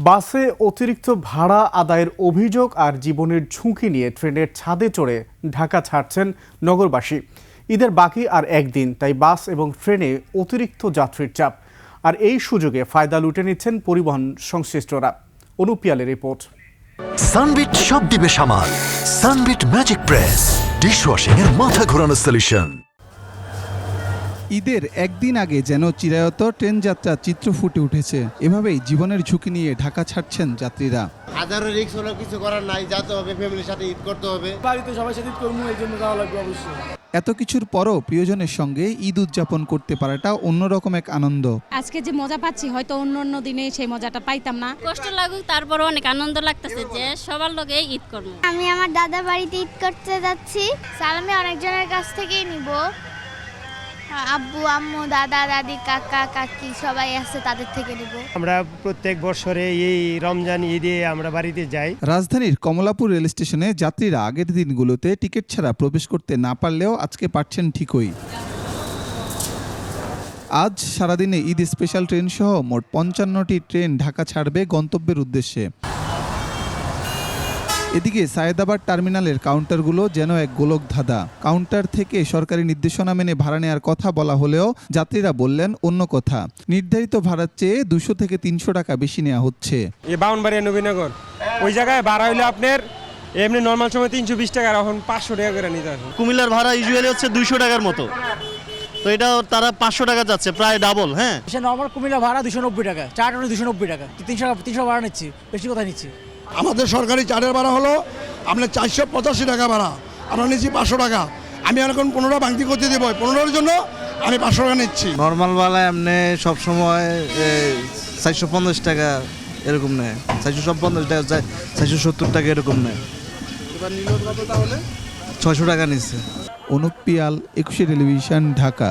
বাসে অতিরিক্ত ভাড়া আদায়ের অভিযোগ আর জীবনের ঝুঁকি নিয়ে ট্রেনের ছাদে চড়ে ঢাকা ছাড়ছেন নগরবাসী। ঈদের বাকি আর একদিন, তাই বাস এবং ট্রেনে অতিরিক্ত যাত্রীর চাপ, আর এই সুযোগে ফায়দা লুটে নিচ্ছেন পরিবহন সংশ্লিষ্টরা। অনুপ পিয়ালের রিপোর্ট। সানবিট সব দিবে সামাল। সানবিট ম্যাজিক প্রেস ডিশওয়াশিং এর মাথা ঘোরানো সলিউশন। ঈদের একদিন আগে যেন চিরায়ত ট্রেন যাত্রার চিত্র ফুটে উঠেছে। এভাবেই জীবনের ঝুঁকি নিয়ে ঢাকা ছাড়ছেন যাত্রীরা। হাজারো রিস্ক হলো, কিছু করার নাই, যেতে হবে, ফ্যামিলির সাথে ঈদ করতে হবে, বাড়িতে সবার সাথে ঈদ করবো, এই জন্য যাওয়া লাগবে অবশ্যই। এত কিছুর পরও প্রিয়জনের সঙ্গে ঈদ উদযাপন করতে পারাটা অন্যরকম এক আনন্দ। আজকে যে মজা পাচ্ছি হয়তো অন্য দিনে সেই মজাটা পাইতাম না। কষ্ট লাগুক, তারপরও অনেক আনন্দ লাগতেছে যে সবার লগে ঈদ করবো। আমি আমার দাদা বাড়িতে ঈদ করতে যাচ্ছি। সালামি অনেকজনের কাছ থেকেই নিব। আব্বু আম্মু দাদা দাদি কাকা কাকি সবাই আছে, তাদের থেকে নিব। আমরা প্রত্যেক বছরে এই রমজান ঈদে আমরা বাড়িতে যাই। রাজধানীর কমলাপুর রেল স্টেশনে যাত্রীরা আগের দিনগুলোতে টিকিট ছাড়া প্রবেশ করতে না পারলেও আজকে পারছেন ঠিকই। আজ সারাদিনে ঈদ স্পেশাল ট্রেন সহ মোট 55টি ট্রেন ঢাকা ছাড়বে গন্তব্যের উদ্দেশ্যে। এদিকে সায়েদাবাদ টার্মিনালের কাউন্টারগুলো যেন এক গোলক ধাঁধা। কাউন্টার থেকে সরকারি নির্দেশনা মেনে ভাড়া নেওয়ার কথা বলা হলেও যাত্রীরা বললেন অন্য কথা। নির্ধারিত ভাড়ার চেয়ে 200 থেকে 300 টাকা বেশি নেওয়া হচ্ছে। বাউনবাড়িয়া নবীনগর ওই জায়গায় ভাড়া হইলে আপনার এমনি নর্মাল সময় 320 টাকা, এখন 500 টাকা করে নিতে হবে। কুমিল্লার ভাড়া ইউজুয়ালি হচ্ছে 200 টাকার মতো, তো এটা তারা 500 টাকা যাচ্ছে, প্রায় ডাবল। হ্যাঁ, সে নর্মাল কুমিল্লা ভাড়া 290 টাকা, চার 290 টাকা, 300 ভাড়া নিচ্ছি, বেশি কথা নিচ্ছি। আমাদের সরকারি চার্টের ভাড়া হলো আপনার 485 টাকা ভাড়া, আমরা নিচ্ছি 500 টাকা। আমি এখন 15 ভাঙতি করতে দেবো, 15-এর জন্য আমি 500 টাকা নিচ্ছি। নর্মাল ভাড়া এমনি সবসময় 450 টাকা এরকম নেয়, 450 টাকা, 470 টাকা এরকম নেয়। এবার নিল কত তাহলে? 600 টাকা নিচ্ছে। অনুপ পিয়াল, 21 টেলিভিশন, ঢাকা।